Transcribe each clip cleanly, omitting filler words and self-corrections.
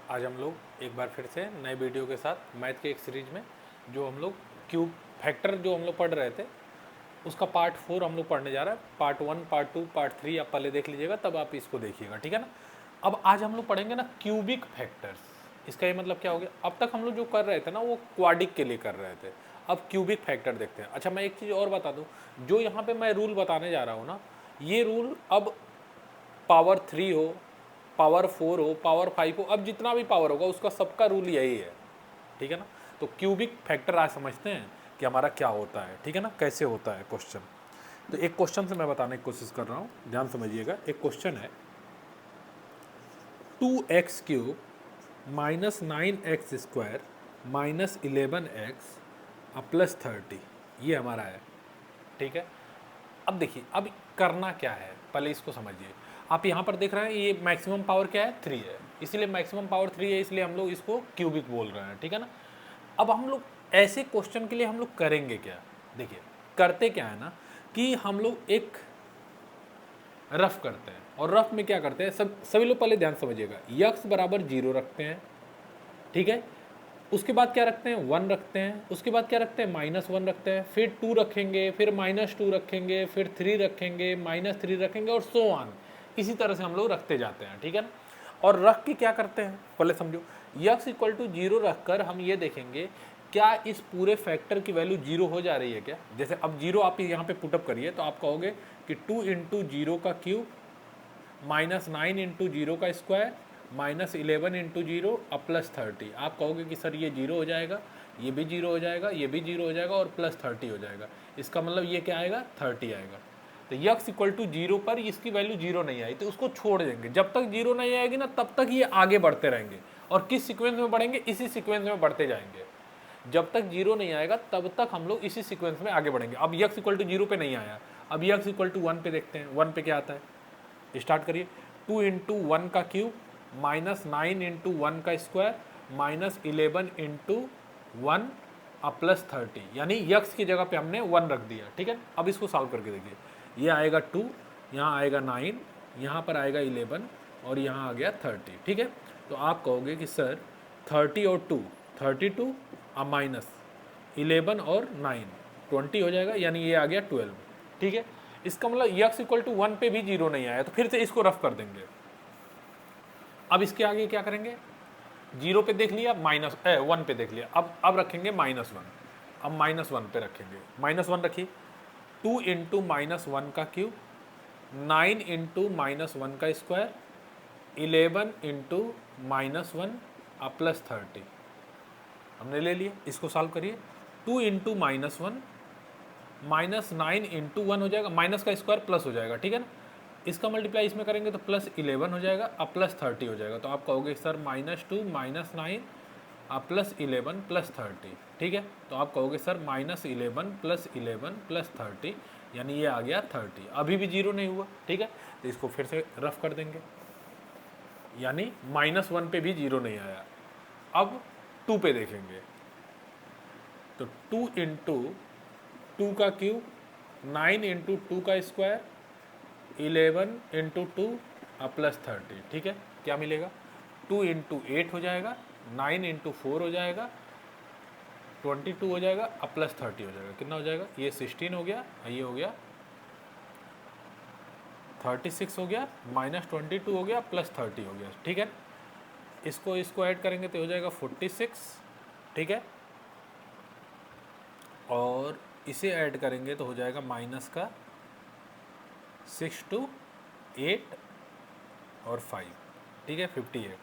आज हम लोग एक बार फिर से नए वीडियो के साथ मैथ के एक सीरीज में जो हम लोग क्यूब फैक्टर जो हम लोग पढ़ रहे थे उसका पार्ट 4 हम लोग पढ़ने जा रहे हैं। पार्ट 1, पार्ट 2, पार्ट 3 आप पहले देख लीजिएगा, तब आप इसको देखिएगा, ठीक है ना। अब आज हम लोग पढ़ेंगे ना क्यूबिक फैक्टर्स। इसका ये मतलब क्या हो गया, अब तक हम लोग जो कर रहे थे ना वो क्वाडिक के लिए कर रहे थे, अब क्यूबिक फैक्टर देखते हैं। अच्छा, मैं एक चीज़ और बता दूँ, जो यहाँ पे मैं रूल बताने जा रहा हूँ ना, ये रूल अब पावर 3 हो, पावर 4 हो, पावर 5 हो, अब जितना भी पावर होगा उसका सबका रूल यही है, ठीक है ना। तो क्यूबिक फैक्टर आज समझते हैं कि हमारा क्या होता है, ठीक है ना, कैसे होता है क्वेश्चन। तो एक क्वेश्चन से मैं बताने की कोशिश कर रहा हूँ, ध्यान समझिएगा। एक क्वेश्चन है 2x³ minus 9x² minus 11x plus 30, ये हमारा है, ठीक है। अब देखिए, अब करना क्या है पहले इसको समझिए। आप यहाँ पर देख रहे हैं ये मैक्सिमम पावर क्या है, 3 है, इसीलिए मैक्सिमम पावर 3 है, इसलिए हम लोग इसको क्यूबिक बोल रहे हैं, ठीक है ना। अब हम लोग ऐसे क्वेश्चन के लिए हम लोग करेंगे क्या, देखिए करते क्या है ना कि हम लोग एक रफ करते हैं, और रफ में क्या करते हैं, सभी लोग पहले ध्यान समझिएगा। यक्स बराबर 0 रखते हैं, ठीक है। उसके बाद क्या रखते हैं, 1 रखते हैं। उसके बाद क्या रखते हैं, -1 रखते हैं। फिर 2 रखेंगे, फिर -2 रखेंगे, फिर 3 रखेंगे, -3 रखेंगे, और सो ऑन। इसी तरह से हम लोग रखते जाते हैं, ठीक है ना। और रख के क्या करते हैं पहले समझो। यक्स इक्वल टू 0 रखकर हम ये देखेंगे क्या इस पूरे फैक्टर की वैल्यू 0 हो जा रही है क्या। जैसे अब 0 आप यहाँ पे पुटअप करिए तो आप कहोगे कि 2 × 0 का क्यूब -9 × 0 का स्क्वायर -11 × 0 प्लस 30। आप कहोगे कि सर ये 0 हो जाएगा, ये भी 0 हो जाएगा, ये भी 0 हो जाएगा, और प्लस 30 हो जाएगा। इसका मतलब ये क्या आएगा, 30 आएगा। तो यक्स इक्वल टू 0 पर इसकी वैल्यू 0 नहीं आई तो उसको छोड़ देंगे। जब तक 0 नहीं आएगी ना तब तक ये आगे बढ़ते रहेंगे, और किस सीक्वेंस में बढ़ेंगे, इसी सीक्वेंस में बढ़ते जाएंगे। जब तक 0 नहीं आएगा तब तक हम लोग इसी सीक्वेंस में आगे बढ़ेंगे। अब यक्स इक्वल टू 0 पे नहीं आया, अब यक्स इक्वल टू 1 पे देखते हैं। 1 पे क्या आता है, स्टार्ट करिए। 2 × 1 का क्यूब -9 × 1 का स्क्वायर -11 × 1 प्लस 30, यानी यक्स की जगह पे हमने 1 रख दिया, ठीक है। अब इसको सॉल्व करके देखिए, ये आएगा 2, यहाँ आएगा 9, यहाँ पर आएगा 11, और यहाँ आ गया 30, ठीक है। तो आप कहोगे कि सर 30 और 2 32 माइनस 11 और 9 20 हो जाएगा, यानी ये आ गया 12, ठीक है। इसका मतलब यक्स इक्वल टू 1 पे भी 0 नहीं आया, तो फिर से इसको रफ कर देंगे। अब इसके आगे क्या करेंगे, 0 पे देख लिया, 1 पे देख लिया, अब रखेंगे -1। अब -1 पे रखेंगे, -1 रखिए। 2 × -1 का क्यूब 9 × -1 का स्क्वायर 11 × -1 प्लस 30 हमने ले लिए। इसको सॉल्व करिए। 2 × -1 -9 × 1 हो जाएगा, माइनस का स्क्वायर प्लस हो जाएगा, ठीक है ना। इसका मल्टीप्लाई इसमें करेंगे तो प्लस 11 हो जाएगा, अब प्लस 30 हो जाएगा। तो आप कहोगे सर -2 -9 प्लस 11 प्लस 30, ठीक है। तो आप कहोगे सर -11 प्लस 11 प्लस 30, यानी ये आ गया 30। अभी भी 0 नहीं हुआ, ठीक है। तो इसको फिर से रफ कर देंगे, यानी -1 पे भी 0 नहीं आया। अब 2 पे देखेंगे, तो 2 × 2 का क्यूब 9 × 2 का स्क्वायर 11 × 2 प्लस 30, ठीक है। क्या मिलेगा, 2 × 8 हो जाएगा, 9 × 4 हो जाएगा, 22 हो जाएगा, प्लस 30 हो जाएगा। कितना हो जाएगा, ये 16 हो गया, ये हो गया 36 हो गया, -22 हो गया, प्लस 30 हो गया, ठीक है। इसको ऐड करेंगे तो हो जाएगा 46, ठीक है। और इसे ऐड करेंगे तो हो जाएगा माइनस का 6 to 8 और 5, ठीक है, 58,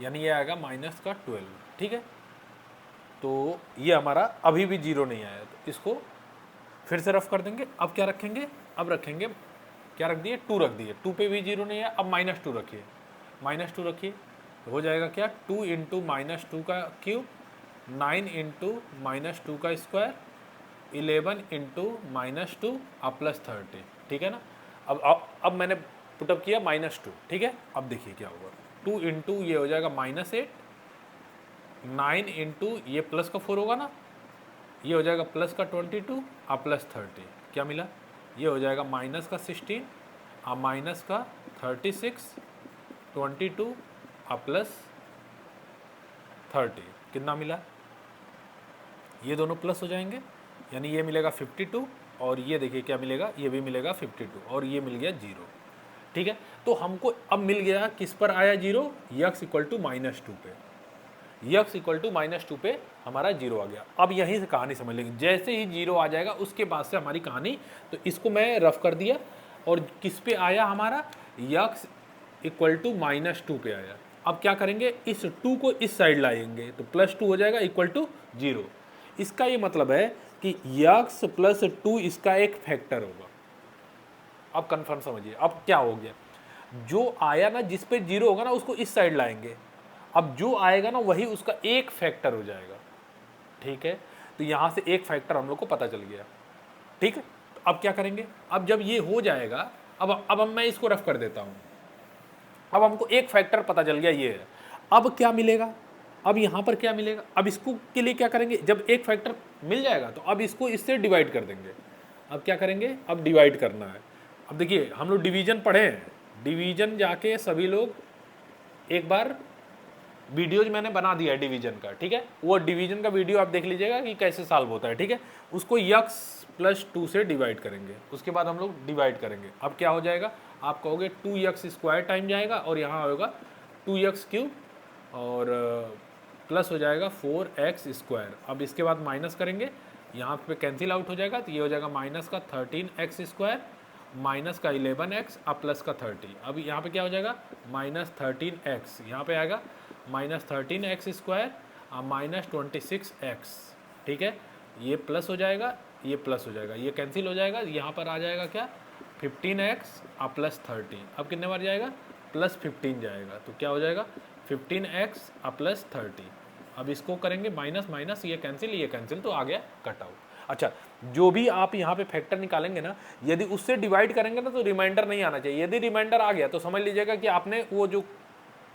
यानी ये आएगा माइनस का 12, ठीक है। तो ये हमारा अभी भी 0 नहीं आया, तो इसको फिर से रफ कर देंगे। अब क्या रखेंगे, अब रखेंगे, क्या रख दिए, 2 रख दिए। 2 पे भी 0 नहीं आया, अब -2 रखिए, -2 रखिए, तो हो जाएगा क्या, 2 × -2 का क्यूब 9 × -2 का स्क्वायर 11 × -2 प्लस 30, ठीक है ना। अब मैंने पुटअप किया -2, ठीक है। अब देखिए क्या होगा, 2 × ये हो जाएगा -8, 9 × ये प्लस का 4 होगा ना, ये हो जाएगा प्लस का 22 प्लस 30, क्या मिला, ये हो जाएगा माइनस का 16 माइनस का 36 22 प्लस 30 कितना मिला, ये दोनों प्लस हो जाएंगे, यानी ये मिलेगा 52 और ये देखिए क्या मिलेगा, ये भी मिलेगा 52 और ये मिल गया 0। ठीक है, तो हमको अब मिल गया किस पर आया 0, यक्स इक्वल टू -2 पे, यक्स इक्वल टू -2 पे हमारा 0 आ गया। अब यहीं से कहानी समझ लेंगे, जैसे ही 0 आ जाएगा उसके बाद से हमारी कहानी, तो इसको मैं रफ कर दिया और किस पे आया हमारा, यक्स इक्वल टू -2 पे आया। अब क्या करेंगे, इस 2 को इस साइड लाएंगे तो +2 हो जाएगा इक्वल टू 0। इसका ये मतलब है कि यक्स प्लस 2 इसका एक फैक्टर होगा। अब कन्फर्म समझिए, अब क्या हो गया, जो आया ना जिस पे 0 होगा ना उसको इस साइड लाएंगे, अब जो आएगा ना वही उसका एक फैक्टर हो जाएगा। ठीक है, तो यहाँ से एक फैक्टर हम लोग को पता चल गया। ठीक है, अब क्या करेंगे, अब जब ये हो जाएगा, अब मैं इसको रफ कर देता हूँ। अब हमको एक फैक्टर पता चल गया ये है, अब क्या मिलेगा, अब यहाँ पर क्या मिलेगा, अब इसको के लिए क्या करेंगे, जब एक फैक्टर मिल जाएगा तो अब इसको इससे डिवाइड कर देंगे। अब क्या करेंगे, अब डिवाइड करना है। अब देखिए हम लोग डिवीजन पढ़े हैं, डिवीजन जाके सभी लोग एक बार वीडियोज मैंने बना दिया है डिवीजन का। ठीक है, वो डिवीजन का वीडियो आप देख लीजिएगा कि कैसे सॉल्व होता है। ठीक है, उसको यक्स प्लस 2 से डिवाइड करेंगे, उसके बाद हम लोग डिवाइड करेंगे। अब क्या हो जाएगा, आप कहोगे 2x² टाइम जाएगा और यहाँ होगा 2x³ और प्लस हो जाएगा 4x²। अब इसके बाद माइनस करेंगे, यहाँ पे कैंसिल आउट हो जाएगा, तो ये हो जाएगा माइनस का 13x² माइनस का 11x अब प्लस का 30। अब यहाँ पे क्या हो जाएगा, -13x, यहाँ पे आएगा -13x² -26x। ठीक है, ये प्लस हो जाएगा, ये प्लस हो जाएगा, ये कैंसिल हो जाएगा, यहाँ पर आ जाएगा क्या, 15x अब प्लस 30। अब कितने बार जाएगा, +15 जाएगा, तो क्या हो जाएगा 15x अब प्लस 30। अब इसको करेंगे माइनस माइनस, ये कैंसिल, तो आ गया कट आउट। अच्छा, जो भी आप यहाँ पे फैक्टर निकालेंगे ना, यदि उससे डिवाइड करेंगे ना तो रिमाइंडर नहीं आना चाहिए। यदि रिमाइंडर आ गया तो समझ लीजिएगा कि आपने वो जो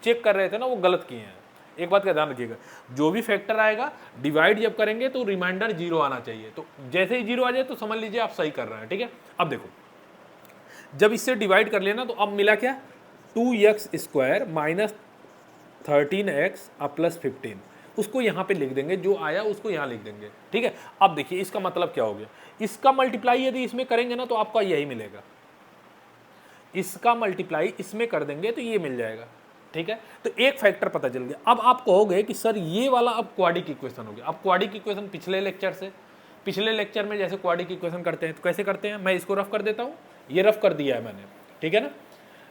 चेक कर रहे थे ना वो गलत किए हैं। एक बात का ध्यान रखिएगा, जो भी फैक्टर आएगा डिवाइड जब करेंगे तो रिमाइंडर 0 आना चाहिए। तो जैसे ही 0 आ जाए तो समझ लीजिए आप सही कर रहे हैं। ठीक है, अब देखो जब इससे डिवाइड कर लिया ना तो अब मिला क्या, 2x² -13x अब प्लस 15, उसको यहाँ पे लिख देंगे, जो आया उसको यहाँ लिख देंगे। ठीक है, अब देखिए इसका मतलब क्या हो गया, इसका मल्टीप्लाई यदि इसमें करेंगे ना तो आपका यही मिलेगा, इसका मल्टीप्लाई इसमें कर देंगे तो ये मिल जाएगा। ठीक है, तो एक फैक्टर पता चल गया। अब आप कहोगे कि सर ये वाला अब क्वाड्रिक इक्वेशन हो गया। अब क्वाड्रिक इक्वेशन पिछले लेक्चर में जैसे क्वाड्रिक इक्वेशन करते हैं तो कैसे करते हैं, मैं इसको रफ कर देता हूँ, ये रफ कर दिया है मैंने। ठीक है ना,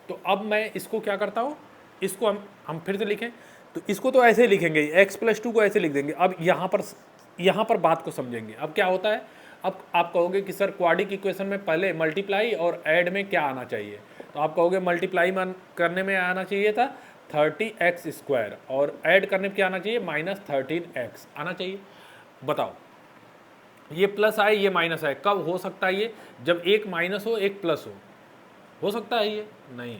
तो अब मैं इसको क्या करता हूँ, इसको हम फिर से लिखें, तो इसको तो ऐसे ही लिखेंगे, x+2 को ऐसे लिख देंगे। अब यहाँ पर बात को समझेंगे। अब क्या होता है, अब आप कहोगे कि सर क्वाड्रिक इक्वेशन में पहले मल्टीप्लाई और ऐड में क्या आना चाहिए, तो आप कहोगे मल्टीप्लाई करने में आना चाहिए था 30x² और ऐड करने में क्या आना चाहिए, -13x आना चाहिए। बताओ, ये प्लस आए ये माइनस आए, कब हो सकता है ये, जब एक माइनस हो एक प्लस हो सकता है ये नहीं,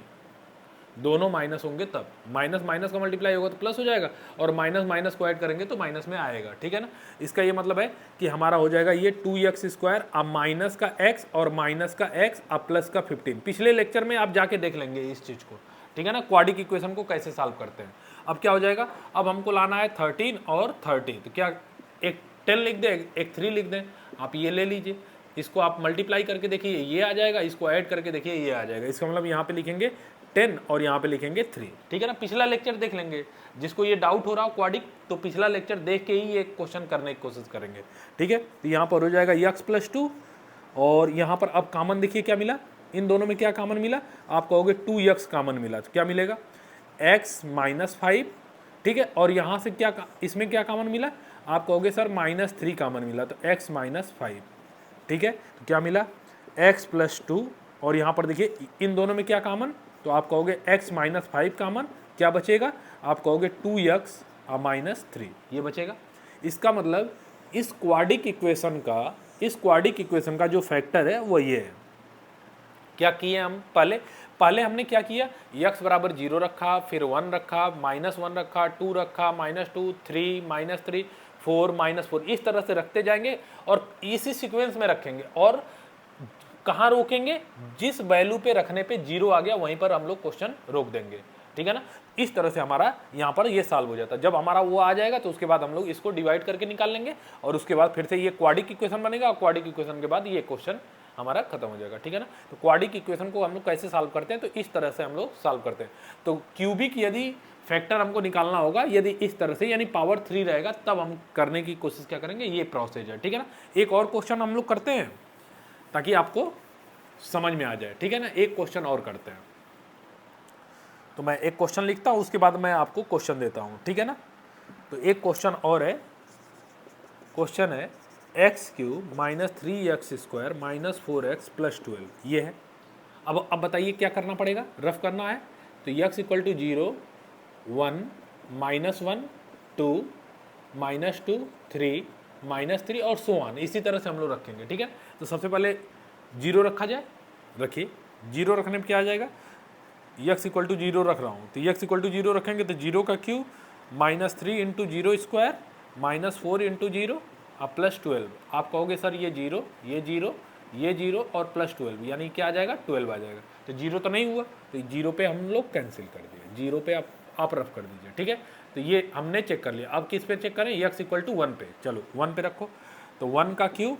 दोनों माइनस होंगे तब, माइनस माइनस का मल्टीप्लाई होगा तो प्लस हो जाएगा और माइनस माइनस को ऐड करेंगे तो माइनस में आएगा। ठीक है ना, इसका ये मतलब है कि हमारा हो जाएगा ये 2x² अब माइनस का x और माइनस का x अब प्लस का 15। पिछले लेक्चर में आप जाके देख लेंगे इस चीज़ को। ठीक है ना, क्वाड्रिक इक्वेशन को कैसे सॉल्व करते हैं। अब क्या हो जाएगा, अब हमको लाना है 13 और 30, तो क्या एक 10 लिख दें एक 3 लिख दें, आप ये ले लीजिए, इसको आप मल्टीप्लाई करके देखिए ये आ जाएगा, इसको ऐड करके देखिए ये आ जाएगा। इसका मतलब यहाँ पे लिखेंगे 10 और यहाँ पे लिखेंगे 3। ठीक है ना, पिछला लेक्चर देख लेंगे, जिसको ये डाउट हो रहा हो क्वाड्रिक, तो पिछला लेक्चर देख के ही ये क्वेश्चन करने की कोशिश करेंगे। ठीक है, तो यहाँ पर हो जाएगा x+2 और यहाँ पर अब कॉमन देखिए क्या मिला, इन दोनों में क्या कॉमन मिला, आप कहोगे 2x कॉमन मिला, तो क्या मिलेगा x -5। ठीक है, और यहाँ से क्या, इसमें क्या कॉमन मिला, आप कहोगे सर -3 कॉमन मिला, तो x -5। ठीक है, तो क्या मिला x+2 और यहाँ पर देखिए इन दोनों में क्या कॉमन, तो आप कहोगे x -5 कॉमन, क्या बचेगा, आप कहोगे 2x -3 ये बचेगा। इसका मतलब इस क्वाड्रिक इक्वेशन का जो फैक्टर है वो ये है। क्या किए हम, पहले हमने क्या किया, x बराबर 0 रखा, फिर 1 रखा, -1 रखा, 2 रखा, -2, 3, -3, 4, -4, इस तरह से रखते जाएंगे और इसी सीक्वेंस में रखेंगे। और कहाँ रोकेंगे, जिस वैल्यू पे रखने पे 0 आ गया वहीं पर हम लोग क्वेश्चन रोक देंगे। ठीक है ना। इस तरह से हमारा यहाँ पर ये सॉल्व हो जाता है। जब हमारा वो आ जाएगा तो उसके बाद हम लोग इसको डिवाइड करके निकाल लेंगे और उसके बाद फिर से ये क्वाड्रिक इक्वेशन बनेगा और क्वाड्रिक इक्वेशन के बाद ये क्वेश्चन हमारा खत्म हो जाएगा, ठीक है ना। तो क्वाड्रिक इक्वेशन को हम लोग कैसे सॉल्व करते हैं, तो इस तरह से हम लोग सॉल्व करते हैं। तो क्यूबिक यदि फैक्टर हमको निकालना होगा, यदि इस तरह से यानी पावर 3 रहेगा तब हम करने की कोशिश क्या करेंगे, ये प्रोसेस है, ठीक है ना। एक और क्वेश्चन हम लोग करते हैं ताकि आपको समझ में आ जाए, ठीक है ना। एक क्वेश्चन और करते हैं, तो मैं एक क्वेश्चन लिखता हूँ, उसके बाद मैं आपको क्वेश्चन देता हूँ, ठीक है ना। तो एक क्वेश्चन और है, क्वेश्चन है x cube minus 3x square minus 4x plus 12, ये है। अब बताइए क्या करना पड़ेगा, रफ करना है। तो x इक्वल टू 0, 1, -1, 2, -2, 3, -3 और सो ऑन, इसी तरह से हम लोग रखेंगे, ठीक है। तो सबसे पहले 0 रखा जाए, रखिए। 0 रखने में क्या आ जाएगा, x इक्वल टू 0 रख रहा हूँ, तो x इक्वल टू 0 रखेंगे तो 0 का क्यूब -3 इंटू 0 स्क्वायर -4 इंटू 0 अब प्लस 12। आप कहोगे सर ये 0, ये 0, ये 0 और प्लस 12 यानी क्या आ जाएगा, 12 आ जाएगा। तो 0 तो नहीं हुआ, तो 0 पे हम लोग कैंसिल कर दिए, 0 पे आप रफ कर दीजिए, ठीक है। तो ये हमने चेक कर लिया। अब किस पे चेक करें, x इक्वल टू 1 पे, चलो 1 पे रखो। तो 1 का क्यूब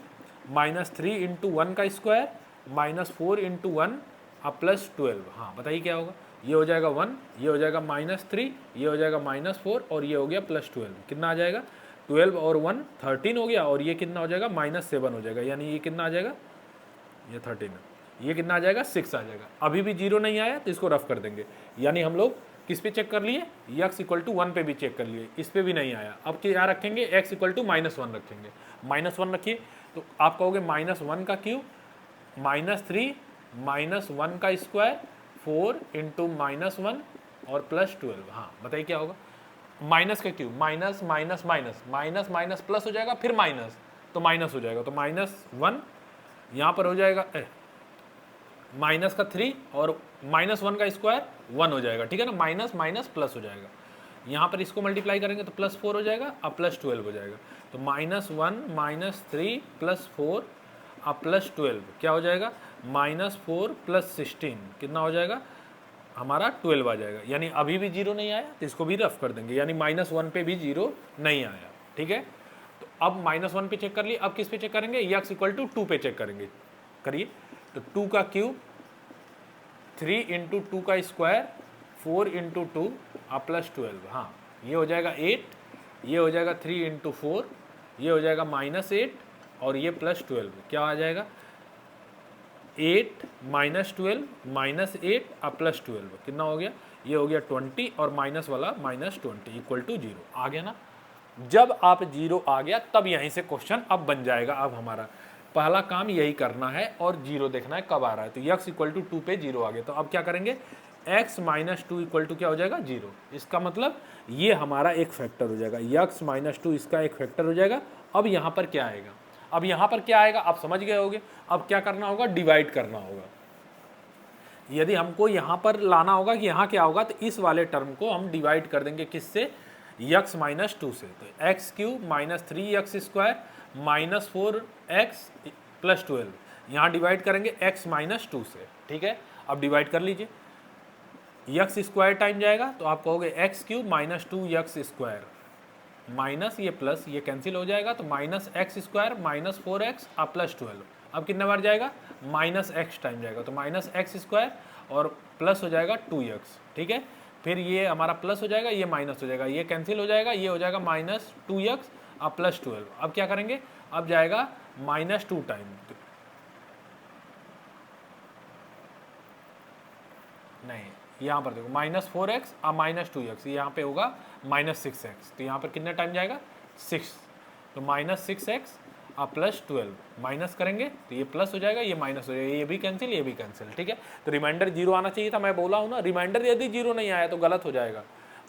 -3 इंटू 1 का स्क्वायर -4 इंटू 1 अब प्लस 12। हाँ बताइए क्या होगा, ये हो जाएगा 1, ये हो जाएगा -3, ये हो जाएगा -4 और ये हो गया प्लस 12। कितना आ जाएगा, 12 और 1 13 हो गया और ये कितना हो जाएगा, -7 हो जाएगा, यानी ये कितना आ जाएगा, ये 13 है, ये कितना आ जाएगा, 6 आ जाएगा। अभी भी 0 नहीं आया तो इसको रफ कर देंगे। यानी हम लोग किस पे चेक कर लिए, x इक्वल टू 1 पे भी चेक कर लिए, इस पे भी नहीं आया। अब क्या रखेंगे, x इक्वल टू -1 रखेंगे, -1 रखिए। तो आप कहोगे -1 का क्यूब -3 -1 का स्क्वायर 4 इंटू -1 और प्लस 12। हाँ बताइए क्या होगा, माइनस का cube minus minus minus minus minus plus हो जाएगा, फिर माइनस तो माइनस हो जाएगा, तो -1 यहाँ पर हो जाएगा माइनस का 3 और -1 का स्क्वायर 1 हो जाएगा, ठीक है ना। माइनस माइनस प्लस हो जाएगा, यहाँ पर इसको मल्टीप्लाई करेंगे तो +4 हो जाएगा, अब +12 हो जाएगा। तो -1 -3 +4 अब +12 क्या हो जाएगा, -4 + 16 कितना हो जाएगा हमारा 12 आ जाएगा। यानी अभी भी 0 नहीं आया तो इसको भी रफ कर देंगे, यानी -1 पे भी 0 नहीं आया, ठीक है। तो अब -1 पे चेक कर लिए, अब किस पे चेक करेंगे, x इक्वल टू 2 पे चेक करेंगे, करिए। तो 2 का क्यूब 3 इंटू 2 का स्क्वायर 4 इंटू 2 अब +12। हाँ ये हो जाएगा 8, ये हो जाएगा 3 इंटू 4, ये हो जाएगा -8 और ये +12 क्या आ जाएगा, 8 -12 -8 अब +12 कितना हो गया, ये हो गया 20 और माइनस वाला -20 इक्वल टू 0 आ गया ना। जब आप 0 आ गया तब यहीं से क्वेश्चन अब बन जाएगा। अब हमारा पहला काम यही करना है और 0 देखना है कब आ रहा है। तो x इक्वल टू 2 पे 0 आ गया, तो अब क्या करेंगे, x -2 इक्वल टू क्या हो जाएगा, 0। इसका मतलब ये हमारा एक फैक्टर हो जाएगा, x -2 इसका एक फैक्टर हो जाएगा। अब यहाँ पर क्या आएगा, अब यहाँ पर क्या आएगा आप समझ गए होगे। अब क्या करना होगा, डिवाइड करना होगा। यदि हमको यहाँ पर लाना होगा कि यहाँ क्या होगा, तो इस वाले टर्म को हम डिवाइड कर देंगे किससे, x -2 से। तो x cube -3x square -4x + 12 यहाँ डिवाइड करेंगे x -2 से, ठीक है। अब डिवाइड कर लीजिए, x स्क्वायर टाइम जाएगा तो आप कहोगे x cube -2x square minus ये प्लस ये कैंसिल हो जाएगा, तो -x स्क्वायर -4x अब +12। अब कितने बार जाएगा, -x टाइम जाएगा, तो -x स्क्वायर और प्लस हो जाएगा 2x, ठीक है। फिर ये हमारा प्लस हो जाएगा, ये माइनस हो जाएगा, ये कैंसिल हो जाएगा, ये हो जाएगा -2x अब +12। अब क्या करेंगे, अब जाएगा -2 टाइम, नहीं यहाँ पर देखो -4x अब -2x, यहाँ पे होगा -6x, तो यहाँ पर कितना टाइम जाएगा, 6। तो -6x अब +12 माइनस करेंगे तो ये प्लस हो जाएगा, ये माइनस हो जाएगा, ये भी कैंसिल, ये भी कैंसिल, ठीक है। तो रिमाइंडर 0 आना चाहिए था, मैं बोला हूँ ना, रिमाइंडर यदि 0 नहीं आया तो गलत हो जाएगा।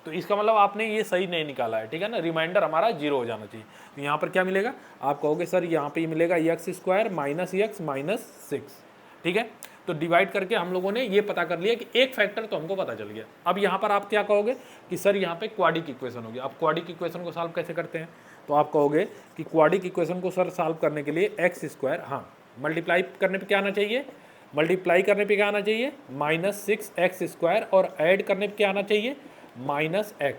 तो इसका मतलब आपने ये सही नहीं निकाला है, ठीक है ना। रिमाइंडर हमारा 0 हो जाना चाहिए। तो यहाँ पर क्या मिलेगा, आप कहोगे सर यहाँ पे मिलेगा x स्क्वायर -x -6, ठीक है। तो डिवाइड करके हम लोगों ने ये पता कर लिया कि एक फैक्टर तो हमको पता चल गया। अब यहाँ पर आप क्या कहोगे कि सर यहाँ पे क्वाड्रिक इक्वेशन होगी। अब क्वाड्रिक इक्वेशन को सॉल्व कैसे करते हैं, तो आप कहोगे कि क्वाड्रिक इक्वेशन को सर सॉल्व करने के लिए x स्क्वायर, हाँ मल्टीप्लाई करने पे क्या आना चाहिए, मल्टीप्लाई करने पे क्या आना चाहिए, -6x², और ऐड करने पे क्या आना चाहिए, -x।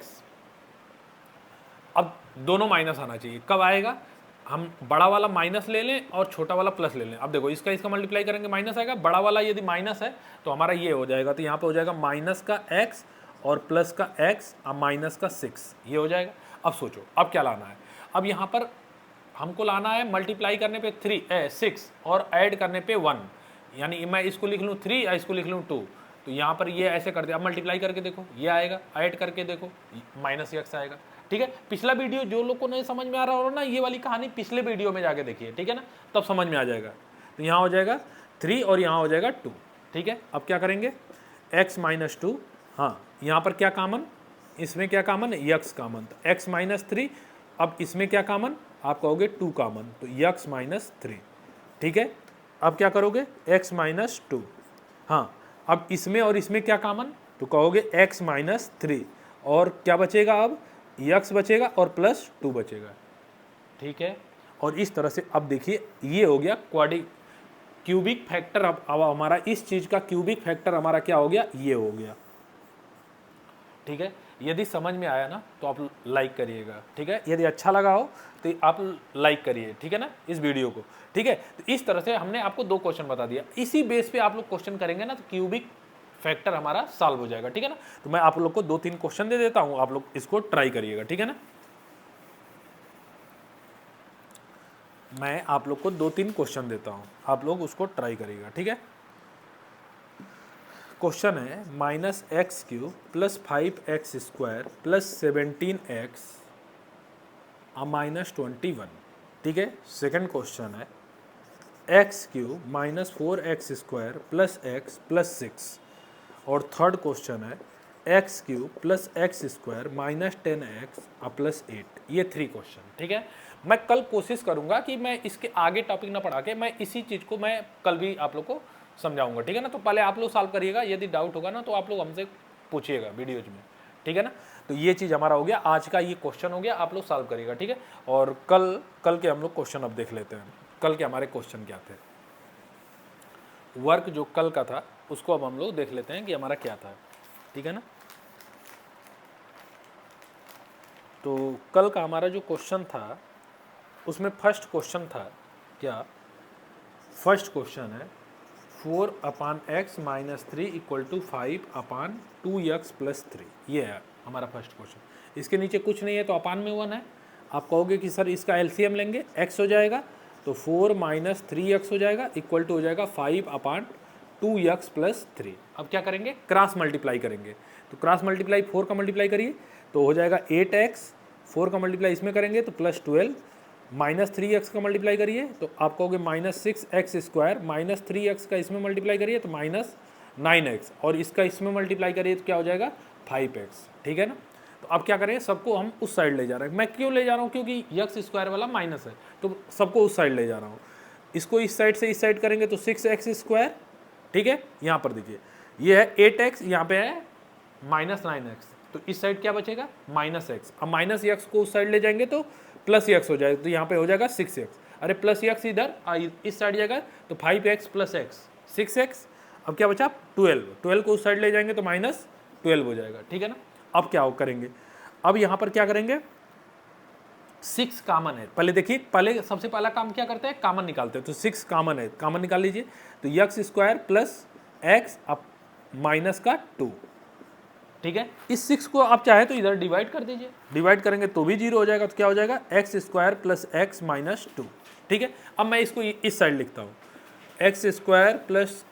अब दोनों माइनस आना चाहिए, कब आएगा, हम बड़ा वाला माइनस ले लें और छोटा वाला प्लस ले लें। अब देखो इसका इसका मल्टीप्लाई करेंगे माइनस आएगा, बड़ा वाला यदि माइनस है तो हमारा ये हो जाएगा, तो यहाँ पे हो जाएगा माइनस का x और प्लस का x और माइनस का 6, ये हो जाएगा। अब सोचो अब क्या लाना है, अब यहाँ पर हमको लाना है मल्टीप्लाई करने पे 6 और ऐड करने पे 1, यानी मैं इसको लिख लूँ 3 या इसको लिख लूँ 2, तो यहाँ पर ये ऐसे कर दिया। अब मल्टीप्लाई करके देखो ये आएगा, ऐड करके देखो -x आएगा। ठीक है, पिछला वीडियो जो लोग को नहीं समझ में आ रहा हो ना, ये वाली कहानी पिछले वीडियो में जाके देखिए, ठीक है ना, तब समझ में आ जाएगा। तो यहाँ हो जाएगा 3 और यहाँ हो जाएगा 2। ठीक है, अब क्या करेंगे, x - 2, हाँ यहाँ पर क्या कॉमन, इसमें क्या कॉमन है, x कॉमन, तो x - 3। अब इसमें क्या कॉमन, आप कहोगे 2 कॉमन, तो x - 3। ठीक है, अब क्या करोगे, x - 2, हाँ अब इसमें और इसमें क्या कॉमन, तो कहोगे x - 3, और क्या बचेगा, अब x बचेगा और +2 बचेगा। ठीक है, और इस तरह से अब देखिए ये हो गया क्यूबिक फैक्टर। अब हमारा इस चीज़ का क्यूबिक फैक्टर हमारा क्या हो गया, ये हो गया। ठीक है, यदि समझ में आया ना तो आप लाइक करिएगा। ठीक है, यदि अच्छा लगा हो तो आप लाइक करिए, ठीक है ना, इस वीडियो को। ठीक है, तो इस तरह से हमने आपको 2 क्वेश्चन बता दिया, इसी बेस पे आप लोग क्वेश्चन करेंगे ना तो क्यूबिक फैक्टर हमारा सॉल्व हो जाएगा। ठीक है ना, तो मैं आप लोग को 2-3 क्वेश्चन दे देता हूं, आप लोग इसको ट्राई करिएगा। ठीक है ना, मैं आप लोग को 2-3 क्वेश्चन देता हूं, आप लोग उसको ट्राई करिएगा। ठीक है, क्वेश्चन है -x³ + 5x² + 17x -21। ठीक है, सेकंड क्वेश्चन है x³ - 4x² + x + 6, और थर्ड क्वेश्चन है x³ + x² - 10x + 8। ये 3 क्वेश्चन। ठीक है, मैं कल कोशिश करूंगा कि मैं इसके आगे टॉपिक ना पढ़ा के मैं इसी चीज़ को मैं कल भी आप लोग को समझाऊंगा। ठीक है ना, तो पहले आप लोग सॉल्व करिएगा, यदि डाउट होगा ना तो आप लोग हमसे पूछिएगा वीडियोज में। ठीक है ना, तो ये चीज़ हमारा हो गया, आज का ये क्वेश्चन हो गया, आप लोग सॉल्व करिएगा। ठीक है, और कल के हम लोग क्वेश्चन अब देख लेते हैं, कल के हमारे क्वेश्चन क्या थे। वर्क जो कल का था उसको अब हम लोग देख लेते हैं कि हमारा क्या था। ठीक है ना, तो कल का हमारा जो क्वेश्चन था उसमें फर्स्ट क्वेश्चन था क्या, फर्स्ट क्वेश्चन है 4/x - 3 = 5/2x + 3। ये है हमारा फर्स्ट क्वेश्चन। इसके नीचे कुछ नहीं है तो अपान में 1 है। आप कहोगे कि सर इसका एलसीएम लेंगे, x हो जाएगा तो 4 - 3x हो जाएगा, इक्वल टू हो जाएगा 5/2x + 3। अब क्या करेंगे, क्रॉस मल्टीप्लाई करेंगे, तो क्रॉस मल्टीप्लाई 4 का मल्टीप्लाई करिए तो हो जाएगा 8x, 4 का मल्टीप्लाई इसमें करेंगे तो +12, -3x का मल्टीप्लाई करिए तो आप कहोगे -6x², -3x का इसमें मल्टीप्लाई करिए तो -9x, और इसका इसमें मल्टीप्लाई करिए तो क्या हो जाएगा 5x। ठीक है ना, तो अब क्या करें, सबको हम उस साइड ले जा रहे हैं। मैं क्यों ले जा रहा हूँ, क्योंकि x² वाला माइनस है तो सबको उस साइड ले जा रहा हूँ। इसको इस साइड से इस साइड करेंगे तो 6x²। ठीक है, यहाँ पर देखिए ये है 8x, यहाँ पे है -9x, तो इस साइड क्या बचेगा -x। अब -x को उस साइड ले जाएंगे तो +x हो जाएगा, तो यहाँ पे हो जाएगा 6x। अरे +x इधर इस साइड जाएगा तो 5x + x 6x। अब क्या बचा 12 को उस साइड ले जाएंगे तो -12 हो जाएगा। ठीक है ना, अब क्या करेंगे, अब यहाँ पर क्या करेंगे, 6 कॉमन है। पहले देखिए, पहले सबसे पहला काम क्या करते हैं, कॉमन निकालते हैं, तो 6 कॉमन है, कॉमन निकाल लीजिए तो x² + x अब -2। ठीक है, इस 6 को आप चाहे तो इधर डिवाइड कर दीजिए, डिवाइड करेंगे तो भी 0 हो जाएगा, तो क्या हो जाएगा x² + x - 2। ठीक है, अब मैं इसको इस साइड लिखता हूँ, x² +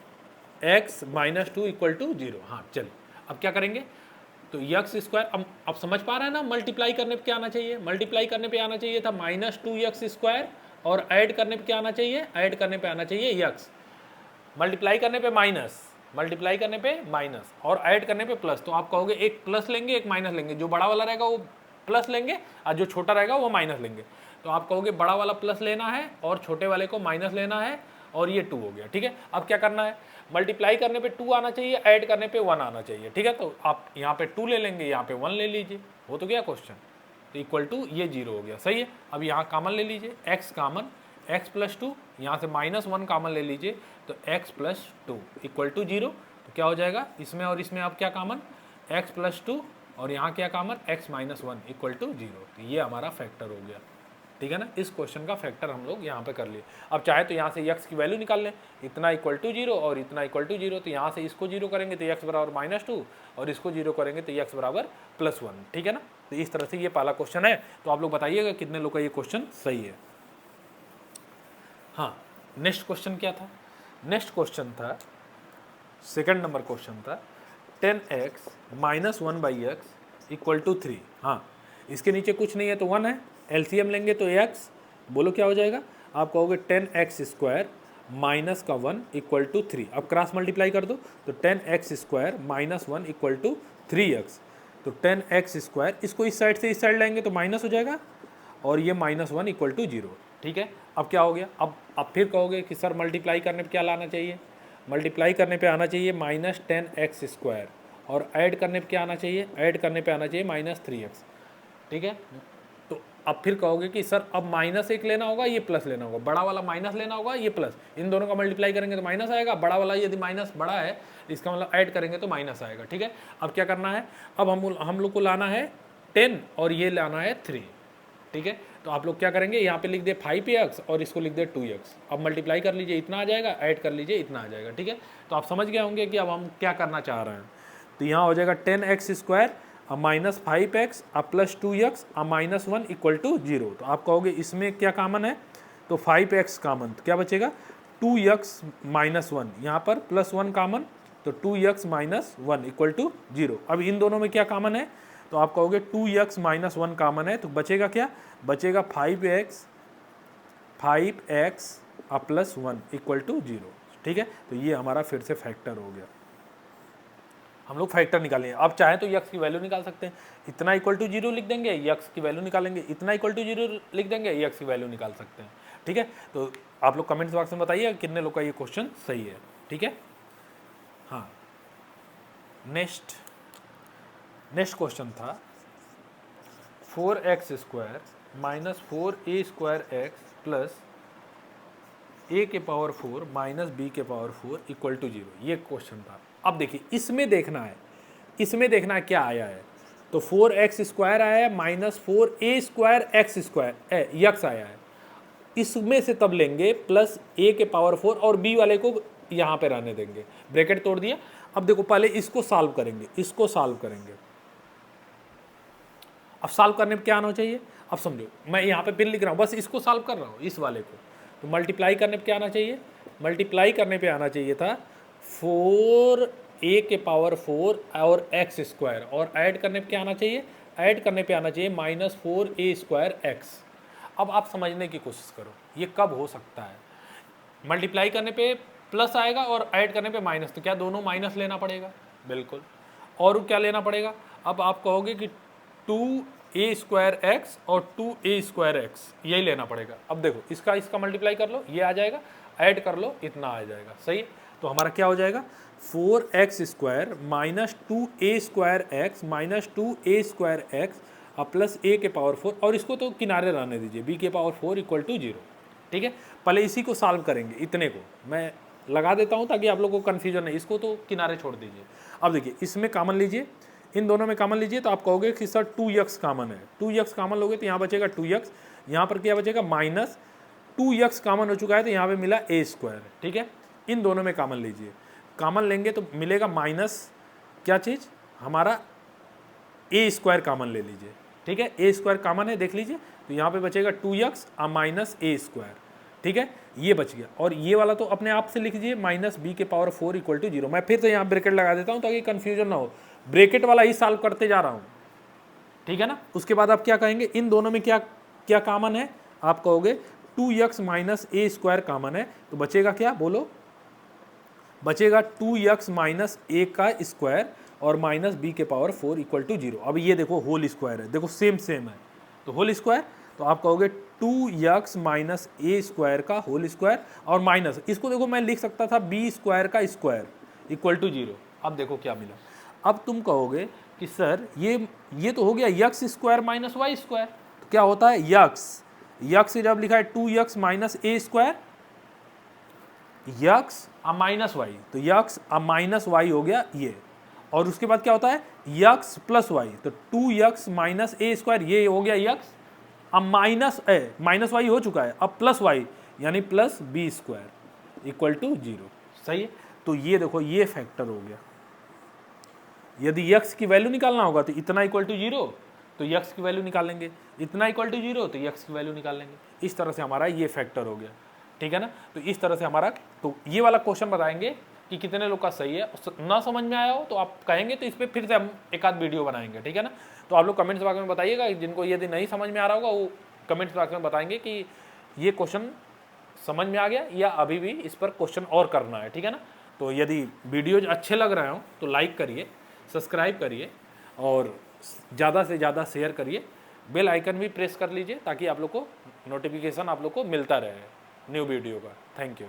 x - 2 = 0। हाँ चलिए, अब क्या करेंगे, तो x², अब समझ पा रहे हैं ना, मल्टीप्लाई करने पे क्या आना चाहिए, मल्टीप्लाई करने पे आना चाहिए था -2x², और ऐड करने पे क्या आना चाहिए, ऐड करने पे आना चाहिए x, मल्टीप्लाई करने पे माइनस, मल्टीप्लाई करने पे माइनस, और ऐड करने पे प्लस। तो आप कहोगे एक प्लस लेंगे एक माइनस लेंगे, जो बड़ा वाला रहेगा वो प्लस लेंगे और जो छोटा रहेगा वो माइनस लेंगे। तो आप कहोगे बड़ा वाला प्लस लेना है और छोटे वाले को माइनस लेना है, और ये 2 हो गया। ठीक है, अब क्या करना है, मल्टीप्लाई करने पे 2 आना चाहिए, ऐड करने पे 1 आना चाहिए। ठीक है, तो आप यहाँ पे 2 ले लेंगे, यहाँ पे 1 ले लीजिए, हो तो गया क्वेश्चन, तो इक्वल टू ये 0 हो गया। सही है, अब यहाँ कॉमन ले लीजिए, x common, x plus two, यहाँ से -1 कॉमन ले लीजिए तो x plus two equal to 0। तो क्या हो जाएगा, इसमें और इसमें अब क्या कॉमन, x प्लस टू, और यहाँ क्या common x minus one equal to 0। तो ये हमारा फैक्टर हो गया, ठीक है ना। इस क्वेश्चन का फैक्टर हम लोग यहाँ पे कर लिए। अब चाहे तो यहाँ से x की वैल्यू निकाल लें, इतना इक्वल टू 0 और इतना इक्वल टू 0, तो यहाँ से इसको 0 करेंगे तो x बराबर -2 और इसको 0 करेंगे तो x बराबर +1, ठीक है ना। तो इस तरह से ये पहला क्वेश्चन है। तो आप लोग बताइएगा कितने लोग का ये क्वेश्चन सही है। हाँ, नेक्स्ट क्वेश्चन क्या था, नेक्स्ट क्वेश्चन था, सेकंड नंबर क्वेश्चन था 10x minus 1/x equal to 3। हाँ, इसके नीचे कुछ नहीं है तो 1 है, एलसीएम लेंगे तो x, बोलो क्या हो जाएगा, आप कहोगे 10x स्क्वायर माइनस का 1 इक्वल टू 3। अब क्रॉस मल्टीप्लाई कर दो तो 10x square minus 1 equal to 3x। तो 10x स्क्वायर, इसको इस साइड से इस साइड लाएंगे तो माइनस हो जाएगा, और ये -1 इक्वल टू 0, ठीक है। अब क्या हो गया, अब फिर कहोगे कि सर मल्टीप्लाई करने पे क्या लाना चाहिए, मल्टीप्लाई करने पे आना चाहिए -10x स्क्वायर, और ऐड करने पे क्या आना चाहिए, ऐड करने पे आना चाहिए -3x, ठीक है। तो अब फिर कहोगे कि सर अब -1 लेना होगा, ये प्लस लेना होगा, बड़ा वाला माइनस लेना होगा, ये प्लस, इन दोनों का मल्टीप्लाई करेंगे तो माइनस आएगा, बड़ा वाला यदि माइनस बड़ा है इसका मतलब ऐड करेंगे तो माइनस आएगा, ठीक है। अब क्या करना है, अब हम लोग को लाना है 10 और ये लाना है 3, ठीक है। तो आप लोग क्या करेंगे, यहाँ पे लिख दे 5x और इसको लिख दे 2x। अब मल्टीप्लाई कर लीजिए, इतना आ जाएगा, ऐड कर लीजिए, इतना आ जाएगा, ठीक है। तो आप समझ गए होंगे कि अब हम क्या करना चाह रहे हैं। तो यहाँ हो जाएगा 10x square minus 5x plus 2x -1 equal to 0। तो आप कहोगे इसमें क्या कॉमन है, तो 5x कॉमन, तो क्या बचेगा 2x माइनस 1, यहाँ पर +1 कॉमन, तो 2x माइनस 1 इक्वल टू 0। अब इन दोनों में क्या कॉमन है, तो आप कहोगे 2x माइनस 1 कॉमन है, तो बचेगा क्या, बचेगा 5x प्लस 1 इक्वल टू 0, ठीक है। तो ये हमारा फिर से फैक्टर हो गया, हम लोग फैक्टर निकालेंगे। अब चाहे तो x की वैल्यू निकाल सकते हैं, इतना इक्वल टू 0 लिख देंगे, x की वैल्यू निकालेंगे, इतना इक्वल टू 0 लिख देंगे, x की वैल्यू निकाल सकते हैं, ठीक है। तो आप लोग कमेंट्स बॉक्स में बताइए कितने लोग का ये क्वेश्चन सही है, ठीक है। हाँ, नेक्स्ट क्वेश्चन था 4x square minus 4a square x plus a के पावर 4 माइनस b के पावर 4 इक्वल टू 0, ये क्वेश्चन था। अब देखिए इसमें देखना है क्या आया है, तो 4x स्क्वायर आया है minus 4a square x square x आया है, इसमें से तब लेंगे प्लस a के पावर 4 और b वाले को यहाँ पे रहने देंगे, ब्रैकेट तोड़ दिया। अब देखो पहले इसको सॉल्व करेंगे, अब सॉल्व करने पे क्या आना चाहिए, अब समझो मैं यहाँ पे फिर लिख रहा हूँ, बस इसको सॉल्व कर रहा हूँ इस वाले को। तो मल्टीप्लाई करने पे क्या आना चाहिए, मल्टीप्लाई करने पे आना चाहिए था 4a के पावर 4 और एक्स स्क्वायर, और ऐड करने पे क्या आना चाहिए, ऐड करने पे आना चाहिए -4a स्क्वायर एक्स। अब आप समझने की कोशिश करो ये कब हो सकता है, मल्टीप्लाई करने पे प्लस आएगा और ऐड करने पे माइनस, तो क्या दोनों माइनस लेना पड़ेगा, बिल्कुल। और क्या लेना पड़ेगा, अब आप कहोगे कि 2a स्क्वायर एक्स और 2a स्क्वायर एक्स, यही लेना पड़ेगा। अब देखो इसका मल्टीप्लाई कर लो, ये आ जाएगा, ऐड कर लो, इतना आ जाएगा, सही है। तो हमारा क्या हो जाएगा 4x square minus 2a square x minus 2a square x plus a के पावर 4, और इसको तो किनारे रहने दीजिए, b के पावर 4 इक्वल टू 0, ठीक है। पहले इसी को सॉल्व करेंगे, इतने को मैं लगा देता हूँ ताकि आप लोगों को कन्फ्यूजन नहीं, इसको तो किनारे छोड़ दीजिए। अब देखिए इसमें कॉमन लीजिए, इन दोनों में कॉमन लीजिए, तो आप कहोगे कि सर 2x कॉमन है, 2x कॉमन लोगे तो यहाँ बचेगा 2x, यहाँ पर क्या बचेगा माइनस 2x कॉमन हो चुका है तो यहाँ पे मिला a स्क्वायर, ठीक है। इन दोनों में कॉमन लीजिए, कॉमन लेंगे तो मिलेगा माइनस क्या चीज़, हमारा a स्क्वायर कॉमन ले लीजिए, ठीक है। a स्क्वायर कॉमन है, देख लीजिए, तो यहाँ पे बचेगा 2x माइनस a स्क्वायर, ठीक है, ये बच गया। और ये वाला तो अपने आप से लिख दीजिए माइनस b के पावर 4 इक्वल टू 0। मैं फिर से यहाँ ब्रैकेट लगा देता हूँ ताकि कन्फ्यूजन ना हो, ब्रैकेट वाला ही सॉल्व करते जा रहा हूँ, ठीक है ना। उसके बाद आप क्या कहेंगे, इन दोनों में क्या कॉमन है, आप कहोगे 2x minus a square common है, तो बचेगा क्या, बोलो, बचेगा 2x माइनस a का स्क्वायर और माइनस b के पावर 4 इक्वल टू 0। अब ये देखो होल स्क्वायर है, देखो सेम है, तो होल स्क्वायर, तो आप कहोगे 2x माइनस a स्क्वायर का होल स्क्वायर और माइनस, इसको देखो मैं लिख सकता था b स्क्वायर का स्क्वायर इक्वल टू 0। अब देखो क्या मिला, अब तुम कहोगे कि सर ये तो हो गया x square minus y square, तो क्या होता है यक्स जब लिखा है 2x minus a square, x minus y, तो यक्स माइनस वाई हो गया ये, और उसके बाद क्या होता है यक्स प्लस वाई, तो 2x माइनस ए स्क्वायर, ये हो गया यक्स, अब माइनस वाई हो चुका है, अब प्लस वाई यानी plus b square equal to 0। सही है, तो ये देखो ये फैक्टर हो गया। यदि यक्स की वैल्यू निकालना होगा तो इतना इक्वल टू 0, तो यक्स की वैल्यू निकालेंगे, इतना इक्वल टू 0 तो यक्स की वैल्यू निकाल लेंगे। इस तरह से हमारा ये फैक्टर हो गया, ठीक है ना। तो इस तरह से हमारा, तो ये वाला क्वेश्चन बताएंगे कि कितने लोग का सही है। ना समझ में आया हो तो आप कहेंगे तो इस पर फिर से हम एक आध वीडियो बनाएंगे, ठीक है ना। तो आप लोग कमेंट्स बॉक्स में बताइएगा, जिनको यदि नहीं समझ में आ रहा होगा वो कमेंट्स बॉक्स में बताएंगे कि ये क्वेश्चन समझ में आ गया या अभी भी इस पर क्वेश्चन और करना है, ठीक है ना। तो यदि वीडियोज अच्छे लग रहे हो तो लाइक करिए, सब्सक्राइब करिए और ज़्यादा से ज़्यादा शेयर करिए, बेल आइकन भी प्रेस कर लीजिए ताकि आप लोग को नोटिफिकेशन आप लोग को मिलता रहे न्यू वीडियो का। Thank you.